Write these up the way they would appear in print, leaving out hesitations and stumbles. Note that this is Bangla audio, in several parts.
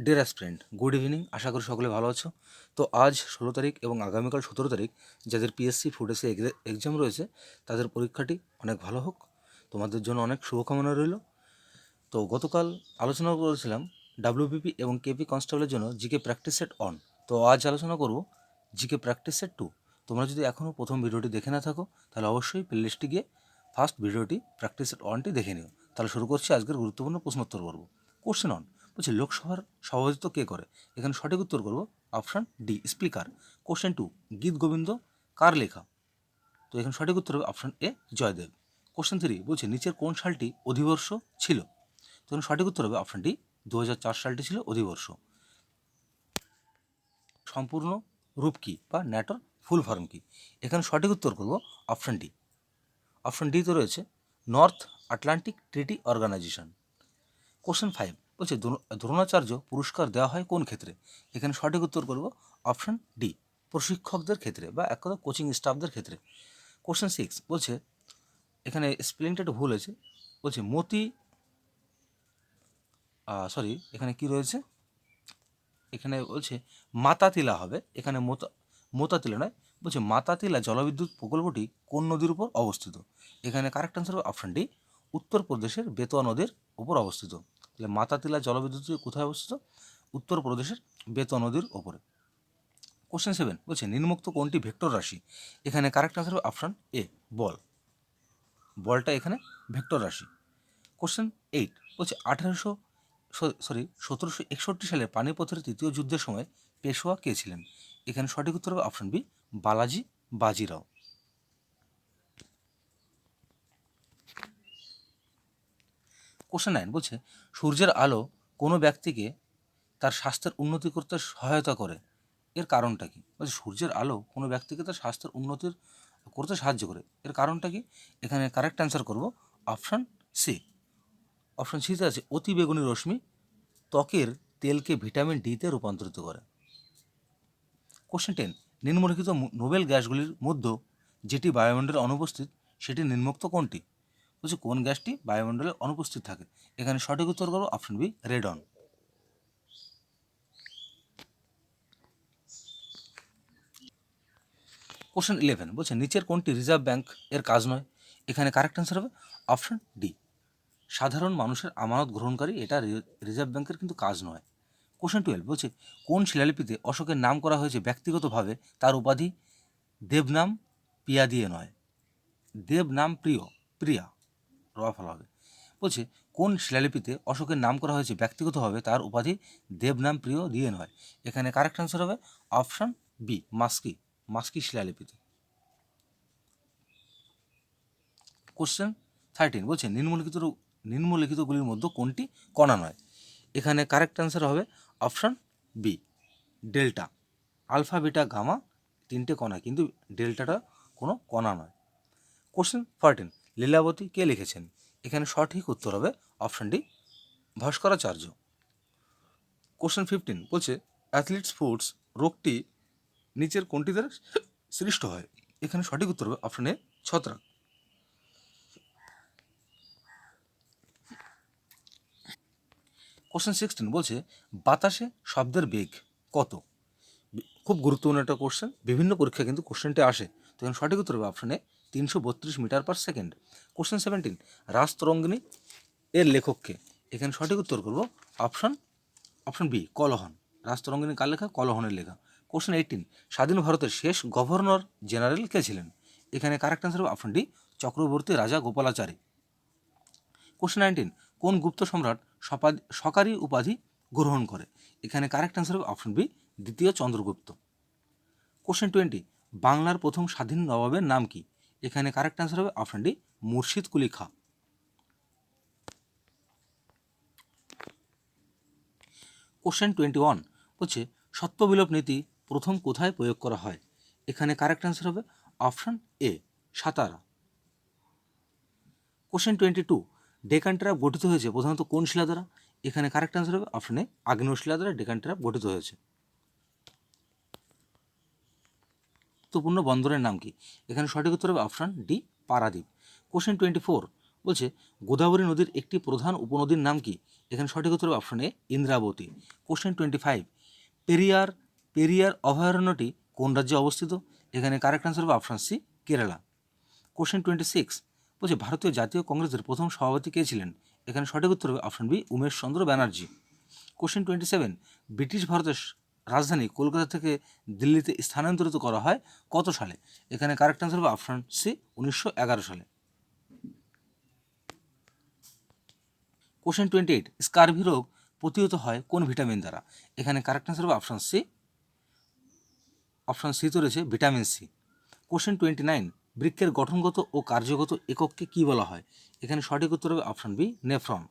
Deer aspirant, good evening. আশা করি সকলে ভালো আছো। তো আজ 16 তারিখ এবং আগামীকাল 17 তারিখ যাদের পিএসসি ফুড এসে এক্সাম রয়েছে তাদের পরীক্ষাটি অনেক ভালো হোক, তোমাদের জন্য অনেক শুভকামনা রইল। তো গতকাল আলোচনা করেছিলাম ডাব্লিউবিপি এবং কেপি কনস্টেবলের জন্য জিকে প্র্যাকটিস সেট অন। তো আজ আলোচনা করব জিকে প্র্যাকটিস সেট 2। তোমরা যদি এখনও প্রথম ভিডিওটি দেখে না থাকো তাহলে অবশ্যই প্লেলিস্টে গিয়ে ফার্স্ট ভিডিওটি প্র্যাকটিস সেট অনটি দেখে নিও। তাহলে শুরু করছি আজকের গুরুত্বপূর্ণ প্রশ্নোত্তর পর্ব। কোশ্চেন অন বলছি, লোকসভার সভাপতিত্ব কে করে? এখানে সঠিক উত্তর করব অপশান ডি, স্পিকার। কোশ্চেন 2, গীত গোবিন্দ কার লেখা? তো এখানে সঠিক উত্তর হবে অপশান এ, জয়দেব। কোশ্চেন 3 বলছে, নিচের কোন সালটি অধিবর্ষ ছিল? তো এখানে সঠিক উত্তর হবে অপশান ডি, 2004 সালটি ছিল অধিবর্ষ। সম্পূর্ণ রূপ কী বা ন্যাটোর ফুল ফর্ম কী? এখানে সঠিক উত্তর করব অপশান ডি। অপশান ডি তো রয়েছে north Atlantic treaty organization. Question 5 বলছে, দ্রোণাচার্য পুরস্কার দেওয়া হয় কোন ক্ষেত্রে? এখানে সঠিক উত্তর করব অপশান ডি, প্রশিক্ষকদের ক্ষেত্রে বা এক কথা কোচিং স্টাফদের ক্ষেত্রে। কোশ্চেন 6 বলছে, এখানে স্পেলিংটা একটু ভুল হয়েছে, বলছে এখানে কি রয়েছে, এখানে বলছে মাতাতিলা হবে, এখানে মোতাতিলা নয়, বলছে মাতাতিলা জলবিদ্যুৎ প্রকল্পটি কোন নদীর উপর অবস্থিত? এখানে কারেক্ট অ্যান্সার হবে অপশান ডি, উত্তরপ্রদেশের বেতোয়া নদীর উপর অবস্থিত। তাহলে মাতাতিলা জলবিদ্যুৎ কোথায় অবস্থিত? উত্তরপ্রদেশের বেতোয়া নদীর ওপরে। কোশ্চেন 7 বলছে, নিম্নোক্ত কোনটি ভেক্টর রাশি? এখানে কারেক্ট অ্যান্সার হবে অপশান এ, বল। বলটা এখানে ভেক্টর রাশি। কোশ্চেন 8 বলছে, 1761 সালে পানিপথের তৃতীয় যুদ্ধের সময় পেশোয়া কে ছিলেন? এখানে সঠিক উত্তর হবে option B, Balaji Bajirao. Question 9 বলছে, সূর্যের আলো কোনো ব্যক্তিকে তার স্বাস্থ্যের উন্নতি করতে সহায়তা করে, এর কারণটা কি? বলছে সূর্যের আলো কোনো ব্যক্তিকে তার স্বাস্থ্যের উন্নতির করতে সাহায্য করে, এর কারণটা কি? এখানে কারেক্ট অ্যান্সার করব অপশান সি। অপশান সিতে আছে অতি বেগুনি রশ্মি ত্বকের তেলকে ভিটামিন ডিতে রূপান্তরিত করে। কোশ্চেন 10, নিম্নলিখিত নোবেল গ্যাসগুলির মধ্যে যেটি বায়ুমণ্ডলে অনুপস্থিত সেটি নিম্নোক্ত কোনটি? বলছে কোন গ্যাসটি বায়ুমণ্ডলে অনুপস্থিত থাকে? এখানে সঠিক উত্তর করবো অপশন বি, রেডন। কোশ্চেন 11 বলছে, নিচের কোনটি রিজার্ভ ব্যাংক এর কাজ নয়? এখানে কারেক্ট অ্যান্সার হবে অপশন ডি, সাধারণ মানুষের আমানত গ্রহণকারী, এটা রিজার্ভ ব্যাংকের কিন্তু কাজ নয়। কোশ্চেন 12 বলছে, কোন শিলালিপিতে অশোকের নাম করা হয়েছে ব্যক্তিগতভাবে, তার উপাধি দেবনাম পিয়া দিয়ে নয়? দেবনাম প্রিয়া রওয়া ফলা হবে। বলছে কোন শিলালিপিতে অশোকের নাম করা হয়েছে ব্যক্তিগতভাবে, তার উপাধি দেবনাম প্রিয় দিয়ে নয়? এখানে কারেক্ট অ্যান্সার হবে অপশান বি, মাস্কি শিলালিপিতে। কোশ্চেন 13 বলছে, নিম্নলিখিতগুলির মধ্যে কোনটি কণা নয়? এখানে কারেক্ট অ্যান্সার হবে option B, delta. Alpha beta gamma তিনটে কণা, কিন্তু ডেল্টাটা কোনো কণা নয়। কোশ্চেন 14, লীলাবতী কে লিখেছেন? এখানে সঠিক উত্তর হবে অপশান ডি, ভাস্করাচার্য। কোশ্চেন 15 বলছে, অ্যাথলিটস ফুডস রোগটি নিচের কোনটি দ্বারা সৃষ্ট হয়? এখানে সঠিক উত্তর হবে অপশান এ, ছত্রাক। কোশ্চেন 16 বলছে, বাতাসে শব্দের বেগ কত? খুব গুরুত্বপূর্ণ একটা কোশ্চেন, বিভিন্ন পরীক্ষা কিন্তু কোশ্চেনটি আসে। তো এখানে সঠিক উত্তর হবে option A, 332 metre per second. Question 17, Rajatarangini এর লেখককে? এখানে সঠিক উত্তর করব অপশান বি, কলহন। রাজতরঙ্গিনী কার লেখা? কলহনের লেখা। কোশ্চেন 18, স্বাধীন ভারতের শেষ গভর্নর জেনারেল কে ছিলেন? এখানে কারেক্ট অ্যান্সার হবে অপশান ডি, চক্রবর্তী রাজা গোপালাচারী। কোশ্চেন 19, কোন গুপ্ত সম্রাট সকারি উপাধি গ্রহণ করে? এখানে কারেক্ট অ্যান্সার হবে অপশান বি, দ্বিতীয় চন্দ্রগুপ্ত। কোশ্চেন 20, বাংলার প্রথম স্বাধীন নবাবের নাম কি? এখানে কারেক্ট অ্যান্সার হবে option D, Murshid Quli Khan. Question 21 বলছে, সত্যবিলোপ নীতি প্রথম কোথায় প্রয়োগ করা হয়? এখানে কারেক্ট অ্যান্সার হবে অপশান এ, সাতারা। কোশ্চেন 22, ডেকান ট্র্যাপ গঠিত হয়েছে প্রধানত কোন শিলা দ্বারা? এখানে কারেক্ট অ্যান্সার হবে অপশান এ, আগ্নেয় শিলা দ্বারা ডেকান ট্র্যাপ গঠিত হয়েছে। গুরুত্বপূর্ণ বন্দরের নাম কি? এখানে সঠিক উত্তর হবে অপশান ডি, পারাদ্বীপ। কোশ্চেন 24 বলছে, গোদাবরী নদীর একটি প্রধান উপনদীর নাম কি? এখানে সঠিক উত্তর হবে option A Indravati. Question 25, Periyar অভয়ারণ্যটি কোন রাজ্যে অবস্থিত? এখানে কারেক্ট আনসার হবে অপশন সি কেরালা। কোশ্চেন 26 বলছে ভারতীয় জাতীয় কংগ্রেসের প্রথম সভাপতি কে ছিলেন? এখানে সঠিক উত্তর হবে অপশন বি উমেশ চন্দ্র ব্যানার্জি। কোশ্চেন 27, ব্রিটিশ ভারতের রাজধানী কলকাতা থেকে দিল্লিতে স্থানান্তরিত করা হয় কত সালে? এখানে কারেক্ট আনসার হবে অপশন সি 1911 সালে। কোশ্চেন 28, স্কারভি রোগ প্রতিহত হয় কোন ভিটামিন দ্বারা? এখানে কারেক্ট আনসার হবে অপশন সি তো রয়েছে ভিটামিন সি। কোশ্চেন 29, বৃক্কের গঠনগত ও কার্যগত একককে কী বলা হয়? এখানে সঠিক উত্তর হবে অপশন বি নেফ্রন।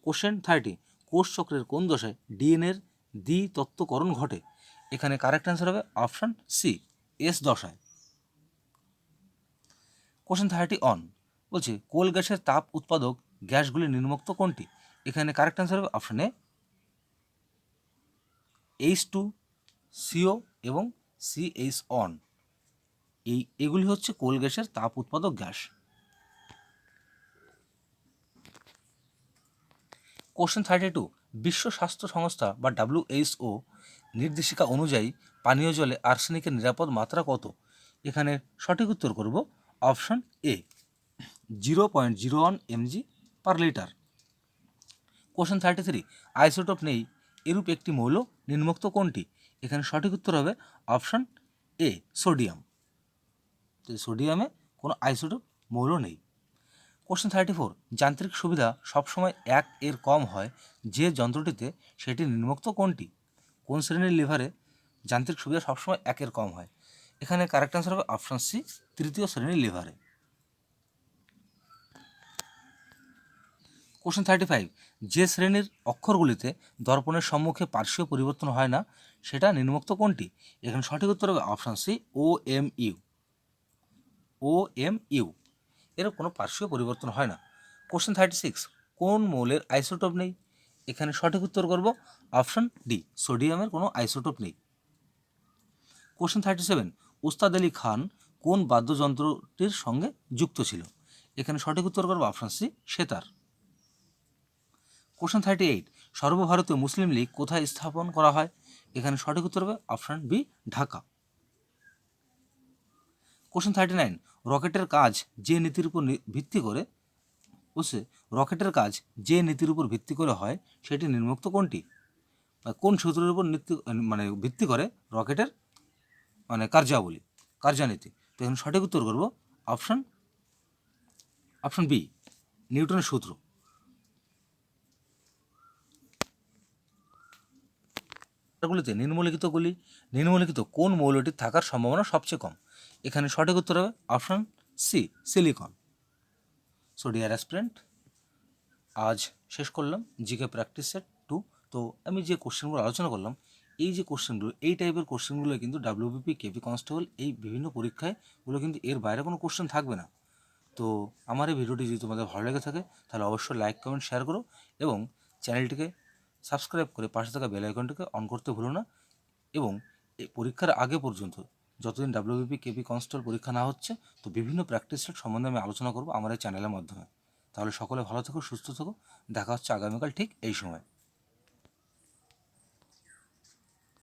কোশ্চেন 30, কোষ চক্রের কোন দশায় ডিএনএর দ্বিতত্ত্বকরণ ঘটে? এখানে কারেক্ট অ্যান্সার হবে অপশন সি এস দশায়। কোশ্চেন 31 বলছে কোল গ্যাসের তাপ উৎপাদক গ্যাসগুলি নির্মুক্ত কোনটি? এখানে কারেক্ট অ্যান্সার হবে অপশন এ H2CO এবং CH1। এগুলি হচ্ছে কোল গ্যাসের তাপ উৎপাদক গ্যাস। কোশ্চেন 32, বিশ্ব স্বাস্থ্য সংস্থা বা WHO নির্দেশিকা অনুযায়ী পানীয় জলে আর্সেনিকের নিরাপদ মাত্রা কত? এখানে সঠিক উত্তর করব অপশন এ 0.01 mg/লিটার। কোশ্চেন 33, আইসোটোপ নেই এরূপ একটি মৌল নিম্নোক্ত কোনটি? এখানে সঠিক উত্তর হবে অপশন এ সোডিয়াম। তো সোডিয়ামে কোনো আইসোটোপ মৌল নেই। কোশ্চেন 34, যান্ত্রিক সুবিধা সবসময় 1 এর কম হয় যে যন্ত্রটিতে, সেটি নিম্নোক্ত কোনটি? কোন শ্রেণীর লিভারে যান্ত্রিক সুবিধা সবসময় 1 এর কম হয়? এখানে কারেক্ট আনসার হবে অপশন সি তৃতীয় শ্রেণীর লিভারে। কোশ্চেন 35, যে শ্রেণীর অক্ষরগুলিতে দর্পণের সম্মুখে পার্শ্বীয় পরিবর্তন হয় না সেটা নিম্নোক্ত কোনটি? এখানে সঠিক উত্তর হবে অপশন সি OMU। এর কোনো পার্শ্বীয় পরিবর্তন হয় না। কোশ্চেন 36, কোন মৌলের আইসোটোপ নেই? এখানে সঠিক উত্তর করব অপশন ডি সোডিয়ামের কোনো আইসোটোপ নেই। কোশ্চেন 37, উস্তাদ আলী খান কোন বাদ্যযন্ত্রটির সঙ্গে যুক্ত ছিল? এখানে সঠিক উত্তর করব অপশন সি সেতার। কোশ্চেন 38, সর্বভারতীয় মুসলিম লীগ কোথায় স্থাপন করা হয়? এখানে সঠিক উত্তর হবে অপশন বি ঢাকা। কোশ্চেন 39, রকেটের কাজ যে নীতির উপর ভিত্তি করে হয় সেটি নিম্নোক্ত কোনটি? কোন সূত্রের উপর ভিত্তি করে রকেটের কার্যনীতি? তো এখানে সঠিক উত্তর করব অপশন বি নিউটনের সূত্র। গুলিতে নিম্নলিখিত কোন মৌলটির থাকার সম্ভাবনা সবচেয়ে কম? এখানে সঠিক উত্তর হবে option C silicon. So dear aspirant, আজ শেষ করলাম জিকে প্র্যাকটিস সেট 2। তো আমি যে কোশ্চেনগুলো আলোচনা করলাম, এই যে কোশ্চেনগুলো, এই টাইপের কোশ্চেনগুলো কিন্তু WBP কেপি কনস্টেবল এই বিভিন্ন পরীক্ষায় কিন্তু এর বাইরে কোনো কোশ্চেন থাকবে না। তো আমার এই ভিডিওটি যদি তোমাদের ভালো লেগে থাকে তাহলে অবশ্যই লাইক কমেন্ট শেয়ার করো এবং চ্যানেলটিকে সাবস্ক্রাইব করে পাশে থাকা বেল আইকনটিকে অন করতে ভুলো না। এবং এই পরীক্ষার আগে পর্যন্ত যতদিন WBP কেপি কনস্টেবল পরীক্ষা না হচ্ছে, তো বিভিন্ন প্র্যাকটিস সেট সম্বন্ধে আমি আলোচনা করব আমার এই চ্যানেলের মাধ্যমে। তাহলে সকলে ভালো থেকো, সুস্থ থেকো, দেখা হচ্ছে আগামীকাল ঠিক এই সময়।